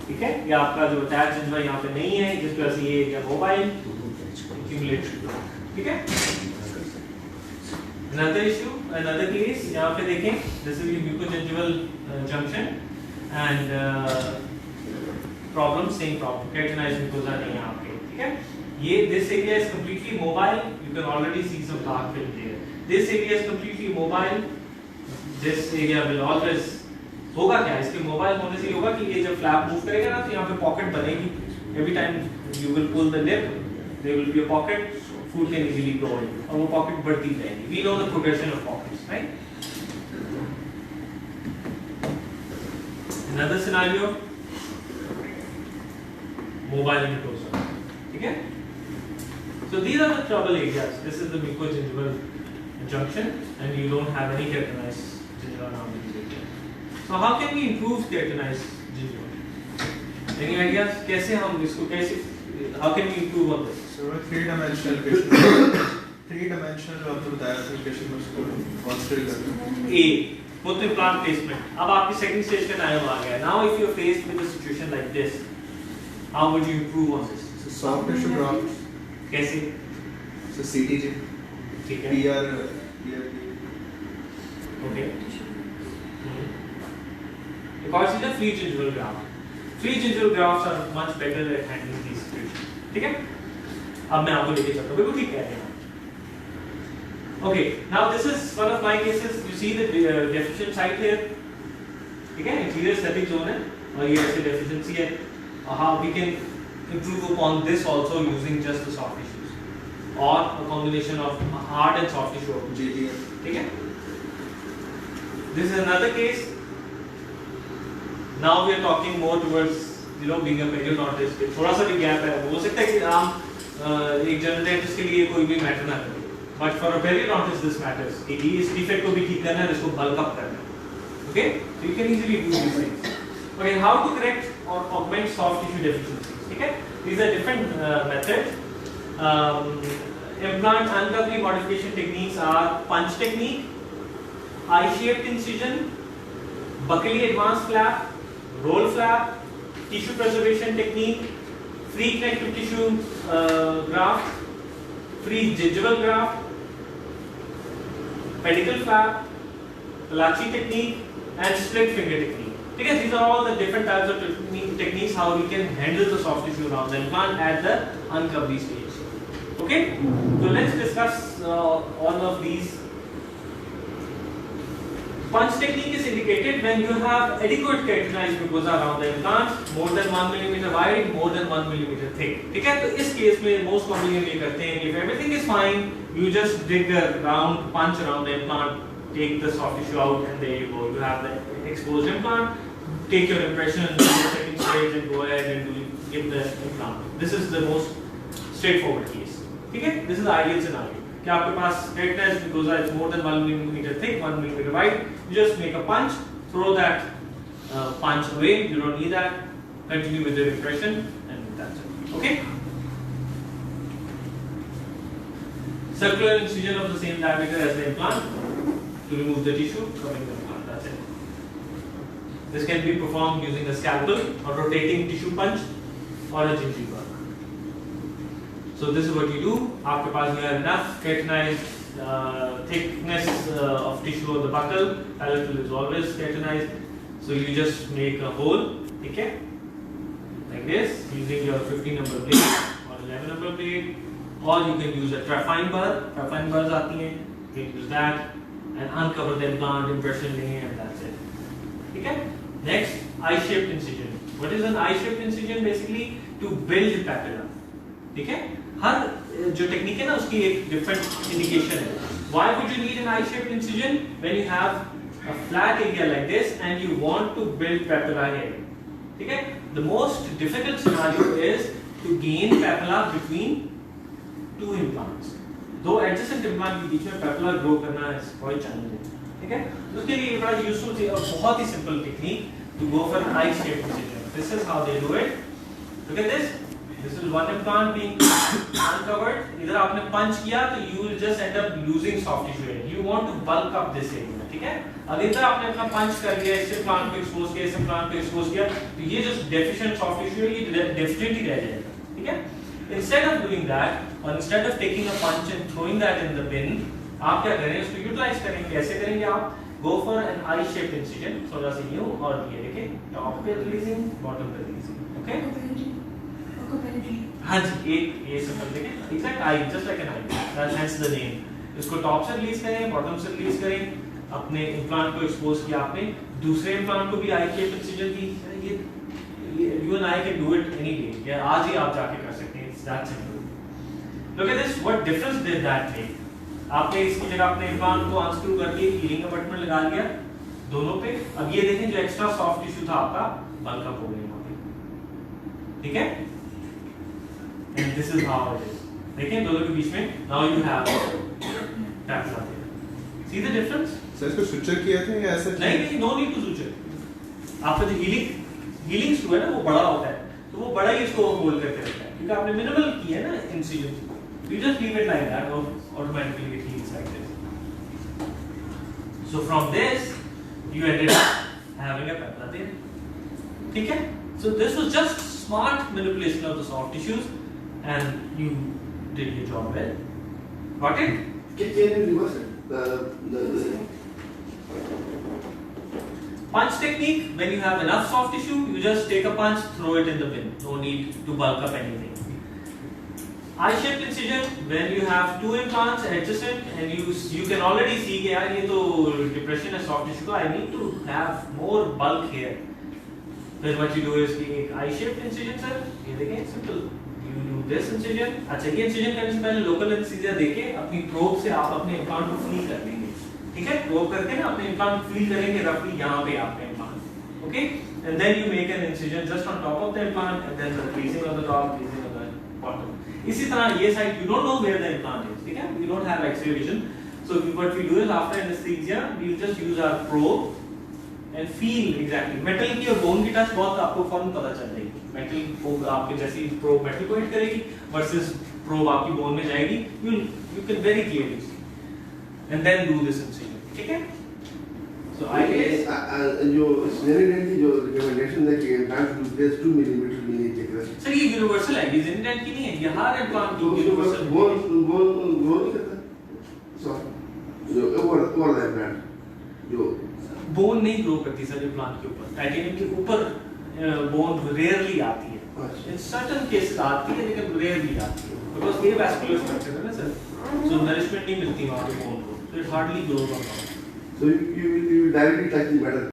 ठीक है, ये आपका जो अटैच जिंजवा यहाँ पे नहीं है, जिस वजह से ये एरिया मोबाइल एक्यूमुलेटेड, ठीक है। Another issue, another case, यहाँ पे देखें, this is mucogingival junction and problem, same problem, keratinized mucosa नहीं है आपके, ठीक है। ये this area is completely mobile, you can already see some dark film there. This area is completely mobile, this area will always, होगा क्या, इसके mobile होने से होगा कि ये जब फ्लैप मूव करेगा ना तो यहाँ पे पॉकेट बनेगी, every time you will pull the lip, there will be a pocket, food can easily go in, और वो पॉकेट बढ़ती रहेगी. We know the progression of pockets, right? Another scenario, mobile mucosa, ठीक है? So these are the trouble areas. This is the mucogingival junction, and you don't have any keratinized gingiva around this area. So how can we improve keratinized gingiva? Any ideas? कैसे हम इसको कैसे? How can we improve on this? So three-dimensional patient. Three-dimensional जो आपने बताया था patient में उसको consider करना. A. Put implant placement. अब आपकी second stage का time आ गया. Now if you're faced with a situation like this, how would you improve on this? So soft tissue graft. कैसे? So CTG. ठीक है. PRP. Okay. Because it's a free gingival graft. Free gingival grafts are much better at handling these situations. ठीक है? अब मैं आपको लेके चलता हूँ. बिल्कुल ठीक कह रहे हैं. Okay. Now this is one of my cases. You see the deficient site here. ठीक है? Inferior aesthetic zone है और ये ऐसे deficiency है. How we can improve upon this also using just the soft tissues or a combination of hard and soft tissue. JTM. ठीक है? This is another case. Now we are talking more towards being a periodontist. थोड़ा सा भी gap है. हो सकता है कि हम एक जनरल डेंटिस्ट के लिए कोई भी मैटर ना करे. But for a periodontist this matters. कि इस डिफेक्ट को भी ठीक करना है, इसको बल्क अप करना है. Okay? So you can easily do these things. Okay, how to correct or augment soft tissue deficiencies? ठीक है? These are different methods. Implant uncovery modification techniques are punch technique, eye-shaped incision, buccally advanced flap, roll flap, tissue preservation technique, free connective tissue graft, free gingival graft, pedicle flap, Palachi technique, and split finger technique. Okay, these are all the different types of techniques how we can handle the soft tissue around the implant at the uncovery stage. Okay, so let's discuss all of these. Punch technique is indicated when you have adequate keratinized mucosa around the implant, more than 1 mm wide, more than 1 mm thick. ठीक है, तो इस case में most commonly ये करते हैं. If everything is fine, you just dig a round punch around the implant, take the soft tissue out, and there you go. You have the exposed implant. Take your impression in the second stage and go ahead and give the implant. This is the most straightforward case. ठीक है, this is the ideal scenario. कि आपके पास keratinized mucosa is more than 1 mm thick, 1 mm wide. You just make a punch, throw that punch away. You don't need that. Continue with the impression, and that's it. Okay. Circular incision of the same diameter as the implant to remove the tissue covering the implant. That's it. This can be performed using a scalpel, or rotating tissue punch, or a gingiva. So this is what you do. आपके पास you have enough keratinized thickness of tissue of the buccal. Palatal is always keratinized. So you just make a hole, ठीक है? Like this, using your 15 number blade or 11 number blade, or you can use a trephine burr. Trephine burrs आती हैं. You can use that and uncover the implant, impression लेंगे, and that's it. ठीक है? Next, eye-shaped incision. What is an eye-shaped incision? Basically, to build papilla. ठीक है? हर जो technique है ना उसकी एक डिफरेंट इंडिकेशन है. Why would you need an eye-shaped incision when you have a flat area like this and you want to build papilla here? ठीक है? The most difficult scenario is to gain papilla between two implants. दो adjacent implant के बीच में papilla grow करना is quite challenging. ठीक है? उसके लिए ये बड़ा useful थी और बहुत ही simple technique to go for eye-shaped incision. This is how they do it. Look at this. This is one implant being uncovered. इधर आपने punch किया तो you will just end up losing soft tissue. You want to bulk up this area. ठीक है। अधिकतर आपने अपना पंच कर लिया, इससे प्लांट को एक्सपोज किया, इससे प्लांट को एक्सपोज किया, तो ये जो डेफिशिएंट सॉफ्ट टिश्यू है ये डेफिनेटली रह जाएगा, ठीक है। Instead of doing that, or instead of taking a punch and throwing that in the bin, आप क्या करें, उसको यूटिलाइज करेंगे। कैसे करेंगे आप? Go for an I-shaped incision, थोड़ा सा यूं, और ये देखें, टॉप पे रिलीजिंग, बॉटम पे रिलीजिंग, ओके? हाँ जी, एक ये सिंपल देखें, exact I, just like an I, that's the name. इसको टॉप से रिलीज करें, बॉटम से रिलीज करें, अपने इम्प्लांट को एक्सपोज किया आपने, दूसरे इम्प्लांट को भी I-shaped incision दी, ये you and I can do it any day, या आज ही आप जाके कर सकते हैं, it's that simple. Look at this, what difference did that make? आपने इसकी जगह अपने इम्प्लांट को अनस्क्रू करके हीलिंग अबटमेंट लगा लिया दोनों पे। अब ये देखें जो एक्स्ट्रा सॉफ्ट टिश्यू था आपका बल्क अप हो गया यहाँ पे, ठीक है। And this is how it is, देखें दोनों के बीच में नाउ यू हैव टैप्स आते हैं। See the difference? सर इसको सुचर किया था या ऐसा? नहीं, नो नीड टू सुचर। आपका जो हीलिंग स्क्रू है ना वो बड़ा होता है, तो वो बड़ा ही इसको होल्ड करके रखता है, क्योंकि आपने मिनिमल की है ना incision. You just leave it like that, or automatically it heals like this. So from this, you ended up having a Pepla there. ठीक है? So this was just smart manipulation of the soft tissues, and you did your job well. Got it? Can you reverse it? Punch technique. When you have enough soft tissue, you just take a punch, throw it in the bin. No need to bulk up anything. I-shaped incision, when you have two implants adjacent and you can already see कि यार ये तो depression है soft tissue का, I need to have more bulk here. Then what you do is कि एक I-shaped incision sir, ये देखें simple. You do this incision. अच्छा ये incision करने से पहले local anesthesia देके अपनी probe से आप अपने implant को feel कर लेंगे, ठीक है? probe करके ना अपने implant को feel करेंगे roughly यहाँ पे आपका implant, okay? And then you make an incision just on top of the implant and then the creasing on the top, creasing on the bottom. इसी तरह ये side you don't know where the implant is, ठीक है? You don't have X-ray vision. So what we do is after anesthesia, we just use our probe and feel exactly. Metal की और bone की touch बहुत आपको फौरन पता चल जाएगी. Metal को आपके जैसी probe metal को hit करेगी versus probe आपकी bone में जाएगी. You can very clearly see. And then do this incision, ठीक है? So I guess जो generally जो recommendation है कि implant to place 2 millimeter में नहीं चेक करना। सर ये यूनिवर्सल है, ये जेनिटेंट की नहीं है, ये हर इम्प्लांट की यूनिवर्सल है। बोन करता सॉरी जो ओवर द इम्प्लांट जो बोन नहीं ग्रो करती सर इम्प्लांट के ऊपर, टाइटेनियम के ऊपर बोन रेयरली आती है। इन सर्टेन केसेस आती है लेकिन रेयरली आती है, बिकॉज़ ये वैस्कुलर स्ट्रक्चर है ना सर, सो नरिशमेंट नहीं मिलती वहां पे बोन को, so it hardly grows on top. So you directly touch the metal.